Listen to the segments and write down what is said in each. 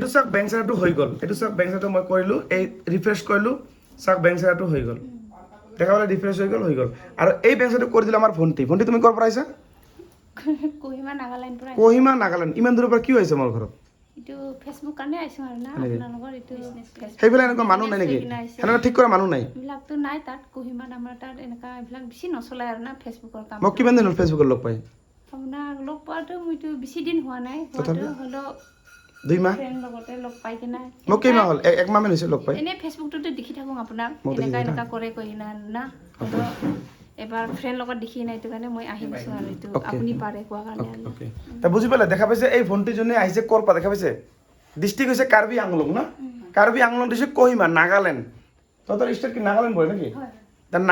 এইটো চাওক বেংক চাৰ্টটো হৈ গ'ল এইটো চাওক বেংক চাৰ্টটো মই কৰিলোঁ এই ৰিফ্ৰেছ কৰিলোঁ চাওক বেংক চাৰ্টটো হৈ গ'ল দেখা পালে ৰিফ্ৰেছ হৈ গ'ল আৰু এই বেংক চাৰ্টটো কৰি দিলে আমাৰ ভণ্টি তুমি ক'ৰ পৰা আহিছা কোহিমা নাগালেণ্ড পৰা কোহিমা নাগালেণ্ড ইমান দূৰৰ পৰা কি হৈছে মোৰ ঘৰত এইটো ফেচবুক কাৰণে আহিছো আৰু না আপোনালোকৰ এইটো সেইবিলাক এনেকুৱা মানুহ নাই নেকি সেনেকুৱা ঠিক কৰা মানুহ নাই এইবিলাকতো নাই তাত কোহিমাত আমাৰ তাত এনেকুৱা এইবিলাক বেছি নচলে আৰু না ফেচবুকৰ কাম মোক কিমান দিন হ'ল ফেচবুকত লগ পাই আপোনাক লগ পোৱাটো মইতো বেছি দিন হোৱা নাই হ'লেও 2 মাহ ফ্ৰেণ্ড লগতে লগ পাই কিনা মোক কেইমাহ হ'ল 1 মাহ মান হৈছে লগ পাই এনে ফেচবুকটোতে দেখি থাকোঁ আপোনাক এনেকা কৰে কহিনা না এবাৰ ফ্ৰেণ্ড লগত দেখি নাই এইটো কাৰণে মই আহি গৈছোঁ আৰু এইটো আপুনি পাৰে কোৱা কাৰণে তা বুজি পালে দেখা পাইছে এই ভণ্টিজনী আহিছে ক'ৰ পৰা দেখা পাইছে ডিষ্ট্ৰিক্ট হৈছে কাৰ্বি আংলং না কাৰ্বি আংলং ডিষ্ট্ৰিক্ট কোহিমা নাগালেণ্ড তহঁতৰ ষ্টেট কি নাগালেণ্ড পৰে নেকি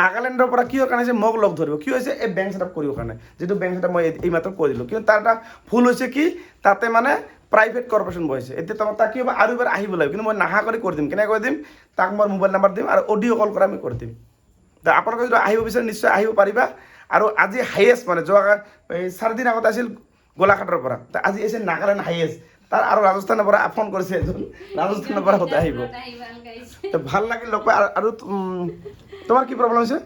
নাগালেণ্ডৰ পৰা কিহৰ কাৰণে হৈছে মোক লগ ধৰিব কি হৈছে এই বেংক ছেটআপ কৰিবৰ কাৰণে যিটো বেংক ছেটআপ মই এই মাত্ৰ কৰি দিলোঁ কিন্তু তাৰ এটা ভুল হৈছে কি তাতে মানে প্ৰাইভেট কৰ্পৰেশ্যন বহিছে এতিয়া তাক কি হ'ব আৰু এবাৰ আহিব লাগিব কিন্তু মই নাহা কৰি দিম কেনেকৈ কৰি দিম তাক মই মোবাইল নাম্বাৰ দিম আৰু অডিঅ' কল কৰা আমি কৰি দিম তা আপোনালোকে যদি আহিব বিচাৰে নিশ্চয় আহিব পাৰিবা আৰু আজি হাইয়েষ্ট মানে যোৱা 4 দিন আগতে আছিল গোলাঘাটৰ পৰা তা আজি আছে নাগালেণ্ড হাইয়েষ্ট তাৰ আৰু ৰাজস্থানৰ পৰা ফোন কৰিছে এজন ৰাজস্থানৰ পৰা হতে আহিব তো ভাল লাগিল লগ পাই আৰু তোমাৰ কি প্ৰব্লেম হৈছে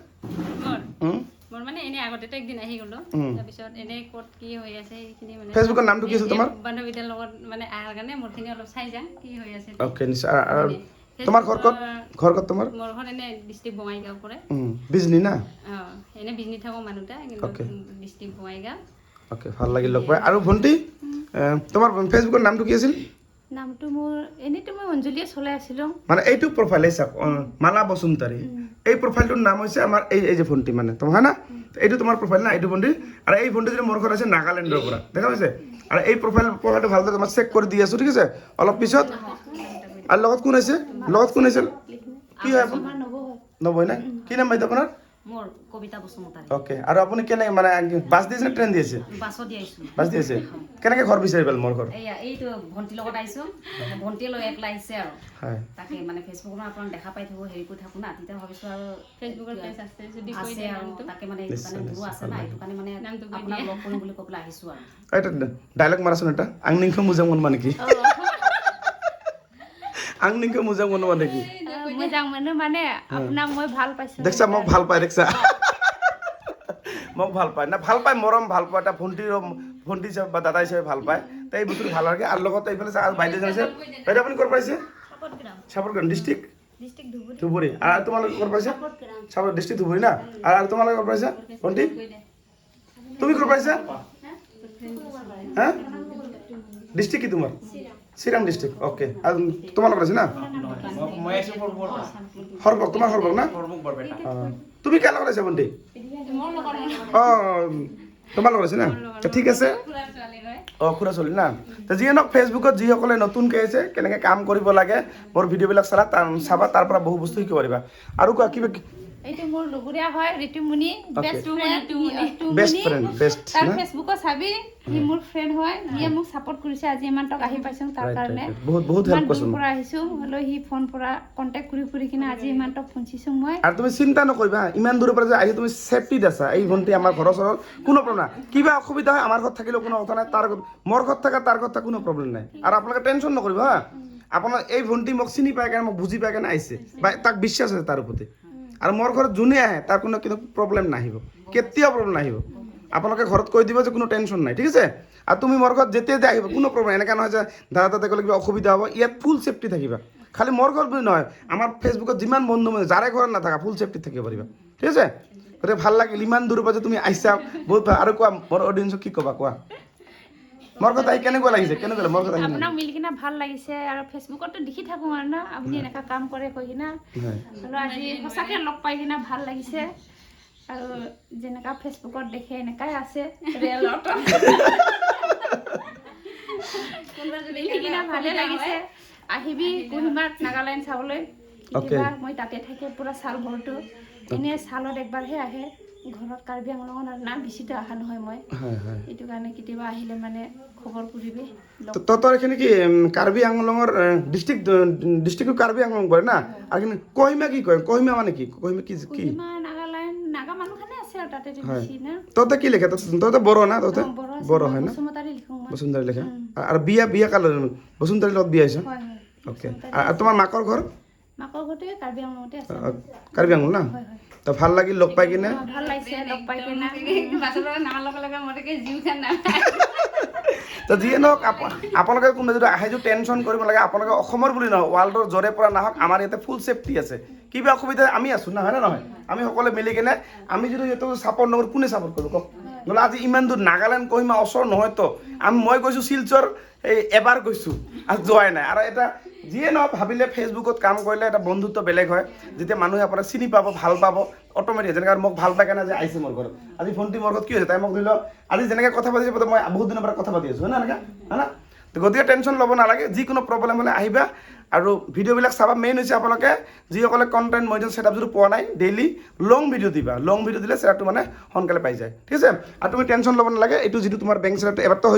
মোৰ মানে এনে আগতে একদিন আহি গ'লো তাৰপিছত এনে ক'ত কি হৈ আছে এইখিনি মানে ফেচবুকৰ নামটো কি আছে তোমাৰ বান্ধৱীদেৰ লগত মানে আহাৰ কাৰণে মোৰখিনি অলপ চাই যাম কি হৈ আছে ওকে নিশ্চয় আৰু তোমাৰ ঘৰ ক'ত তোমাৰ মোৰ ঘৰ এনে ডিষ্ট্ৰিক্ট বঙাইগাঁও পৰে বিজনী না এনে বিজনী থাকো মানুহটা কিন্তু ডিষ্ট্ৰিক্ট বঙাইগাঁও ওকে ভাল লাগিল লগ পাই আৰু ভণ্টি তোমাৰ ফেচবুকৰ নামটো কি আছিল নামটো মোৰ এনেইতো মই অঞ্জলিয়ে চলাই আছিলোঁ মানে এইটো প্ৰফাইল এই চাওক মালা বসুমতাৰী এই প্ৰফাইলটোৰ নাম হৈছে আমাৰ এই যে ভণ্টি মানে তোমাৰ হয় না এইটো তোমাৰ প্ৰফাইল না এইটো ভণ্টি আৰু এই ভণ্টি যদি মোৰ ঘৰ আছে নাগালেণ্ডৰ পৰা দেখা পাইছে আৰু এই প্ৰফাইলটো ভালদৰে তোমাৰ চেক কৰি দি আছোঁ ঠিক আছে অলপ পিছত আৰু লগত কোন আছে কি হয় আপোনাৰ নবৈ না কি নাম বাইদেউ আপোনাৰ মোৰ কবিতা বসুমতাৰী ওকে আৰু আপুনি কেনে মানে বাছ দিছে নে ট্ৰেইন দি আছে বাছত দি আহিছোঁ বাছ দি আছে কেনেকৈ ঘৰ বিচাৰি পাল মোৰ ঘৰ এইটো ভণ্টিৰ লগত আহিছোঁ ভণ্টিয়ে লৈ একলা আহিছে আৰু হয় তাকে মানে ফেচবুকত আপোনাক দেখা পাই থাকোঁ হেৰি কৰি থাকোঁ না তেতিয়া ভাবিছোঁ আৰু ফেচবুকৰ পেজ আছে যদি আছে আৰু তাকে মানে এইটো কাৰণে মোৰো আছে না এইটো কাৰণে মানে আপোনাক লগ কৰিম বুলি কৈ পেলাই আহিছোঁ আৰু এটা ডাইলগ মাৰাচোন এটা আংনিংখ মোজাং মন মানে কি আংনিংখ মোজাং মন মানে কি মোজাং মানে মানে আপোনাক মই ভাল পাইছোঁ দেখছা মোক ভাল পায় দেখছা মোক ভাল পায় না ভাল পায় মৰম ভাল পায় এটা ভণ্টি হিচাপে বা দাদা হিচাপে ভাল পায় তো এই বস্তুটো ভাল লাগে আৰু লগতে এইফালে আৰু বাইদেউ আছে বাইদেউ আপুনি ক'ৰ পাইছে চাপৰগ্ৰাম ডিষ্ট্ৰিক্ট ধুবুৰী আৰু তোমালোকে ক'ৰ পাইছা চাপৰ ডিষ্ট্ৰিক্ট ধুবুৰী না আৰু তোমালোকে ক'ৰ পাইছা ভণ্টি তুমি ক'ৰ পাইছা হা ডিষ্ট্ৰিক্ট কি তোমাৰ চিৰাং ডিষ্ট্ৰিক্ট ওকে আৰু তোমালোকৰ আছে না সৰ্বক তোমাৰ সৰ্বক না তুমি কাৰ লগত আছা ভণ্টি তোমাৰ লগত আছে না ঠিক আছে খুৰা ছোৱালী না তো যিয়ে নহওক ফেচবুকত যিসকলে নতুনকৈ আছে কেনেকৈ কাম কৰিব লাগে মোৰ ভিডিঅ'বিলাক চাবা তাৰ পৰা বহু বস্তু শিকিব পাৰিবা আৰু কোৱা কিবা এইটো মোৰ লগৰীয়া হয় ঋতুমণি বেষ্ট ফ্ৰেণ্ড তাৰ ফেচবুকত চাবি সি মোৰ ফ্ৰেণ্ড হয় সিয়ে মোক ছাপোৰ্ট কৰিছে আজি ইমান টক আহি পাইছোঁ তাৰ কাৰণে বহুত হেল্প কৰিছোঁ পৰা আহিছোঁ হ'লেও সি ফোন পৰা কণ্টেক্ট কৰি কিনে আজি ইমান টক পঞ্চিছোঁ মই আৰু তুমি চিন্তা নকৰিবা ইমান দূৰৰ পৰা যে আহি তুমি ছেফটিত আছা এই ভণ্টি আমাৰ ঘৰৰ ওচৰত কোনো প্ৰব্লেম নাই কিবা অসুবিধা হয় আমাৰ ঘৰত থাকিলেও কোনো কথা নাই তাৰ মোৰ ঘৰত থকা তাৰ ঘৰত থকা কোনো প্ৰব্লেম নাই আৰু আপোনালোকে টেনশ্যন নকৰিব হা আপোনাৰ এই ভণ্টি মোক চিনি পাই কাৰণে মোক বুজি পাই কাৰণে আহিছে বা তাক বিশ্বাস আছে তাৰ প্ৰতি আৰু মোৰ ঘৰত যোনে আহে তাৰ কোনো কিন্তু প্ৰব্লেম নাহিব কেতিয়াও প্ৰব্লেম নাহিব আপোনালোকে ঘৰত কৈ দিব যে কোনো টেনশ্যন নাই ঠিক আছে আৰু তুমি মোৰ ঘৰত যেতিয়া আহিব কোনো প্ৰব্লেম এনেকুৱা নহয় যে দাদা তাতে গ'লে কিবা অসুবিধা হ'ব ইয়াত ফুল ছেফটি থাকিবা খালি মোৰ ঘৰত বুলি নহয় আমাৰ ফেচবুকত যিমান বন্ধু মানে যাৰে ঘৰত নাথাকা ফুল ছেফটি থাকিব পাৰিবা ঠিক আছে গতিকে ভাল লাগিল ইমান দূৰৰ পৰা যে তুমি আহিছা বহুত ভাল আৰু কোৱা মোৰ অডিয়েঞ্চক কি ক'বা কোৱা মোৰ কথা কেনেকুৱা লাগিছে কেনেকুৱা মোৰ কথা আপোনাক মিলি কিনে ভাল লাগিছে আৰু ফেচবুকতো দেখি থাকোঁ আৰু না আপুনি এনেকুৱা কাম কৰে কৈ কিনে আৰু আজি সঁচাকৈ লগ পাই কিনে ভাল লাগিছে আৰু যেনেকুৱা ফেচবুকত দেখে এনেকাই আছে ৰিয়েলত দেখি কিনে ভালে লাগিছে আহিবি কোহিমাত নাগালেণ্ড চাবলৈ কেতিয়াবা মই তাতে থাকি পুৰা ছাল ভৰটো এনেই ছালত একবাৰহে আহে ঘৰত কাৰ্বি আংলঙত আৰু না বেছিটো অহা নহয় মই এইটো কাৰণে কেতিয়াবা আহিলে মানে খবৰ কৰিবি তহঁতৰ এইখিনি কি কাৰ্বি আংলঙৰ ডিষ্ট্ৰিক্ট কাৰ্বি আংলং পৰে না আৰু কোহিমা কি কয় কোহিমা মানে কি কোহিমা কি নাগালেণ্ড নাগা মানুহখানে আছে আৰু তাতে দিছি না তহঁতে কি লিখে তহঁতে বড়ো না তহঁতে বড় বড়ো হয় না বসুমতাৰী লিখোঁ মই বসুন্ধৰা লিখে আৰু বিয়া কালৰ বসুন্ধৰাৰ লগত বিয়া হৈছে হয় হয় অ'কে আৰু তোমাৰ মাকৰ ঘৰ মাকৰ ঘৰতে কাৰ্বি আংলঙতে আছে কাৰ্বি আংলং না হয় হয় তো ভাল লাগিল লগ পাই কিনে ভাল লাগিছে লগ পাই কিনে বাছৰ পৰা নামাৰ লগে লগে মই তাকে জিউ খান নাই তো যিয়ে নহওক আপোনালোকে কোনোবা যদি আহে যদি টেনশ্যন কৰিব লাগে আপোনালোকে অসমৰ বুলি নহয় ৱৰ্ল্ডৰ য'ৰে পৰা নাহক আমাৰ ইয়াতে ফুল ছেফটি আছে কিবা অসুবিধা আমি আছোঁ না হয় নে নহয় আমি সকলোৱে মিলি কিনে আমি যদি সিহঁতক ছাপৰ্ট নকৰোঁ কোনে ছাপৰ্ট কৰিব কওক নহ'লে আজি ইমান দূৰ নাগালেণ্ড কহিমা ওচৰ নহয়তো মই গৈছোঁ শিলচৰ এই এবাৰ গৈছোঁ আৰু যোৱাই নাই আৰু এটা যিয়ে নহওক ভাবিলে ফেচবুকত কাম কৰিলে এটা বন্ধুত্ব বেলেগ হয় যেতিয়া মানুহে আপোনাক চিনি পাব ভাল পাব অট'মেটিক যেনেকৈ মোক ভাল পাই কাৰণে আজি আহিছে মোৰ ঘৰত আজি ফোনটি মোৰ ঘৰত কি হৈছে তাই মোক ধৰি লওক আজি যেনেকৈ কথা পাতিছে মই বহুত দিনৰ পৰা কথা পাতি আছোঁ হয় না এনেকৈ হয় না তো গতিকে টেনশ্যন ল'ব নালাগে যিকোনো প্ৰব্লেম হ'লে আহিবা আৰু ভিডিঅ'বিলাক চাবা মেইন হৈছে আপোনালোকে যিসকলে কণ্টেণ্ট মই ছেটআপ যদি পোৱা নাই ডেইলি লং ভিডিঅ' দিবা লং ভিডিঅ' দিলে ছেটআপটো মানে সোনকালে পাই যায় ঠিক আছে আৰু তুমি টেনশ্যন ল'ব নালাগে এইটো যিটো তোমাৰ বেংক ছেটআপটো এবাৰতো